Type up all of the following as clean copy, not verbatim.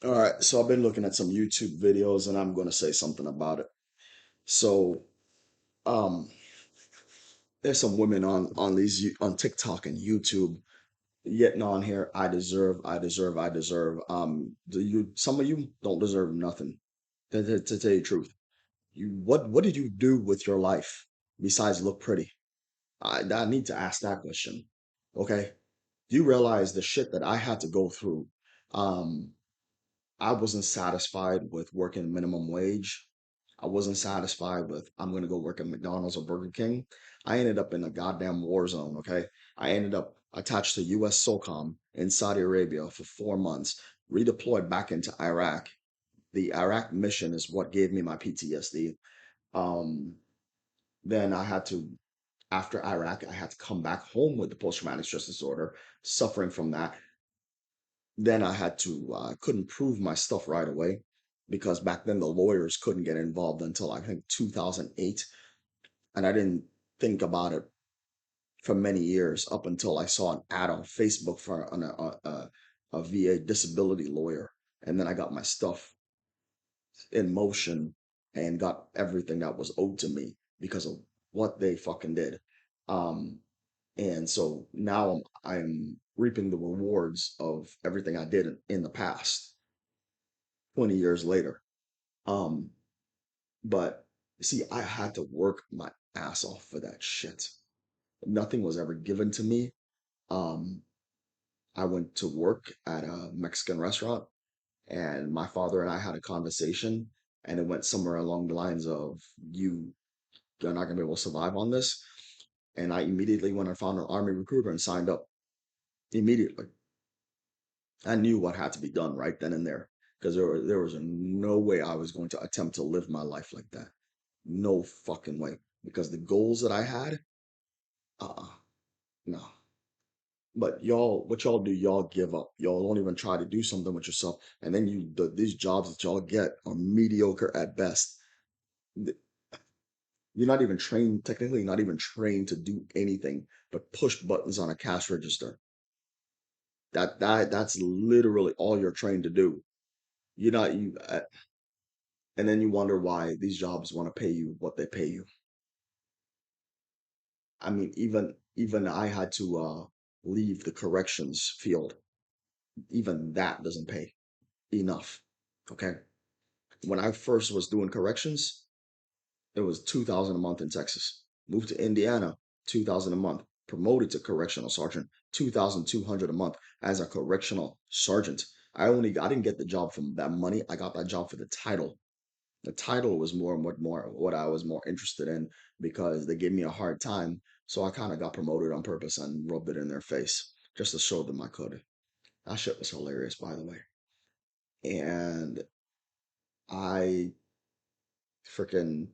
All right, so I've been looking at some YouTube videos and I'm going to say something about it. So, um, there's some women on on TikTok and YouTube getting on here. I deserve, I deserve, I deserve. Do you? Some of you don't deserve nothing. To tell you the truth, what did you do with your life besides look pretty? I need to ask that question. Okay, do you realize the shit that I had to go through? Um, I wasn't satisfied with working minimum wage. I wasn't satisfied with I'm going to go work at McDonald's or Burger King. I ended up in a goddamn war zone, okay? I ended up attached to US SOCOM in Saudi Arabia for 4 months, redeployed back into Iraq. The Iraq mission is what gave me my PTSD. Um, then I had to, after Iraq, I had to come back home with the post-traumatic stress disorder, suffering from that. Then I had to couldn't prove my stuff right away because back then the lawyers couldn't get involved until I think 2008, and I didn't think about it for many years up until I saw an ad on Facebook for a VA disability lawyer, and then I got my stuff in motion and got everything that was owed to me because of what they fucking did. Um, and so now I'm reaping the rewards of everything I did in the past. 20 years later. Um, but see, I had to work my ass off for that shit. Nothing was ever given to me. Um, I went to work at a Mexican restaurant and my father and I had a conversation and it went somewhere along the lines of you're not gonna be able to survive on this. And I immediately went and found an army recruiter and signed up immediately. I knew what had to be done right then and there because there was no way I was going to attempt to live my life like that. No fucking way. Because the goals that I had, uh-uh, no. But y'all, what y'all do, y'all give up. Y'all don't even try to do something with yourself. And then these jobs that y'all get are mediocre at best. Th- You're not even trained, technically not even trained to do anything but push buttons on a cash register. That's literally all you're trained to do. You're not you, and then you wonder why these jobs want to pay you what they pay you. I mean, even I had to leave the corrections field. Even that doesn't pay enough. Okay. When I first was doing corrections, it was 2000 a month in Texas. Moved to Indiana, 2000 a month. Promoted to correctional sergeant, 2200 a month as a correctional sergeant. I didn't get the job from that money. I got that job for the title. The title was more what I was more interested in because they gave me a hard time. So I kind of got promoted on purpose and rubbed it in their face just to show them I could. That shit was hilarious, by the way. And I freaking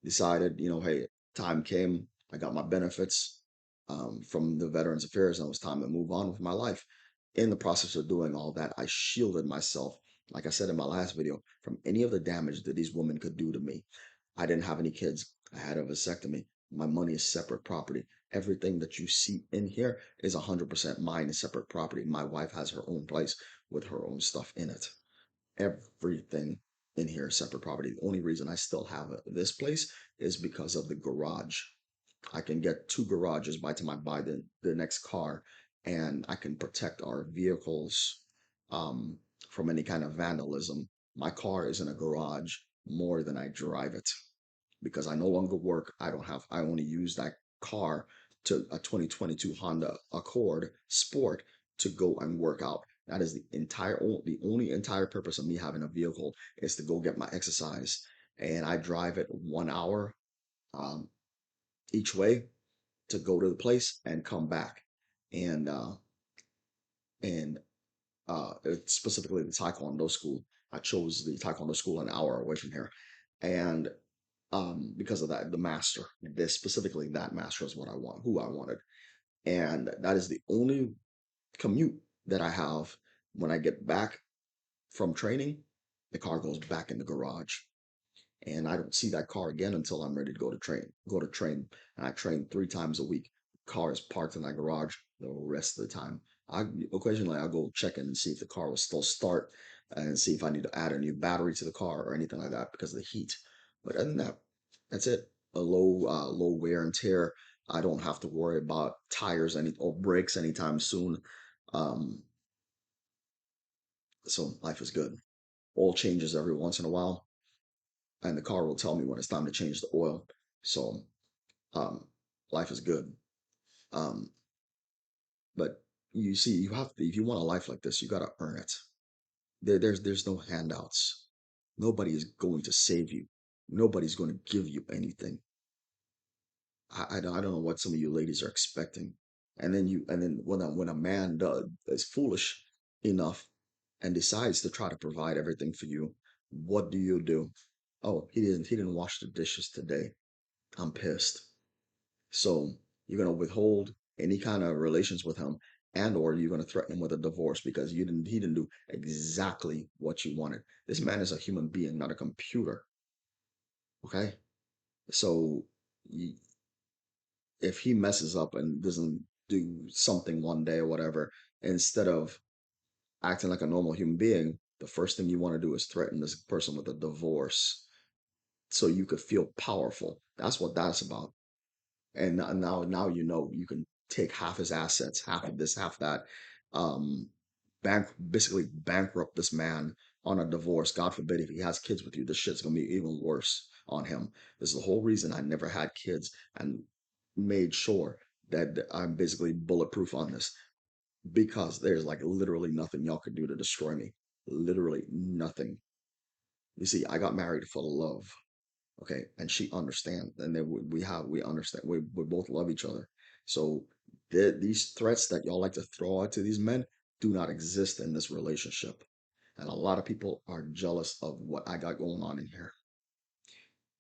decided, hey, time came. I got my benefits from the Veterans Affairs, and it was time to move on with my life. In the process of doing all that, I shielded myself, like I said in my last video, from any of the damage that these women could do to me. I didn't have any kids. I had a vasectomy. My money is separate property. Everything that you see in here is 100% mine, is separate property. My wife has her own place with her own stuff in it. Everything in here is separate property. The only reason I still have this place is because of the garage. I can get two garages by the time I buy the next car, and I can protect our vehicles um, from any kind of vandalism. My car is in a garage more than I drive it because I no longer work. I only use that car to a 2022 Honda Accord Sport to go and work out. That is the only entire purpose of me having a vehicle is to go get my exercise. And I drive it 1 hour um, each way to go to the place and come back. And and it's specifically the Taekwondo school. I chose the Taekwondo school an hour away from here. And because of that, the master, this specifically that master is what I want, who I wanted. And that is the only commute that I have when I get back from training. The car goes back in the garage. And I don't see that car again until I'm ready to go to train. And I train 3 times a week. Car is parked in that garage the rest of the time. I occasionally I'll go check in and see if the car will still start. and see if I need to add a new battery to the car or anything like that because of the heat. But other than that, that's it. A low wear and tear. I don't have to worry about tires any or brakes anytime soon. Um, so life is good. Oil changes every once in a while, and the car will tell me when it's time to change the oil. So um, life is good. Um, but you see, you have to, if you want a life like this, you got to earn it. There's no handouts. Nobody is going to save you. Nobody's going to give you anything. I don't know what some of you ladies are expecting. And then when a man is foolish enough and decides to try to provide everything for you, what do you do? Oh, he didn't wash the dishes today. I'm pissed. So you're gonna withhold any kind of relations with him, and or you're gonna threaten him with a divorce because you didn't he didn't do exactly what you wanted. This man is a human being, not a computer. Okay? So y- if he messes up and doesn't do something one day or whatever, instead of acting like a normal human being, the first thing you want to do is threaten this person with a divorce so you could feel powerful. That's what that's about. And now you know you can take half his assets, half of this, half that, um, basically bankrupt this man on a divorce. God forbid if he has kids with you, this shit's gonna be even worse on him. This is the whole reason I never had kids and made sure that I'm basically bulletproof on this because there's like literally nothing y'all could do to destroy me. Literally nothing. You see, I got married for love. Okay, and she understands, and then we understand. We both love each other. So these threats that y'all like to throw out to these men do not exist in this relationship, and a lot of people are jealous of what I got going on in here.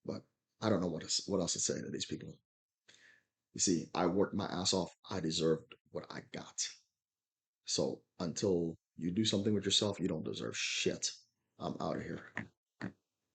But I don't know what else to say to these people. You see, I worked my ass off. I deserved what I got. So until you do something with yourself, you don't deserve shit. I'm out of here.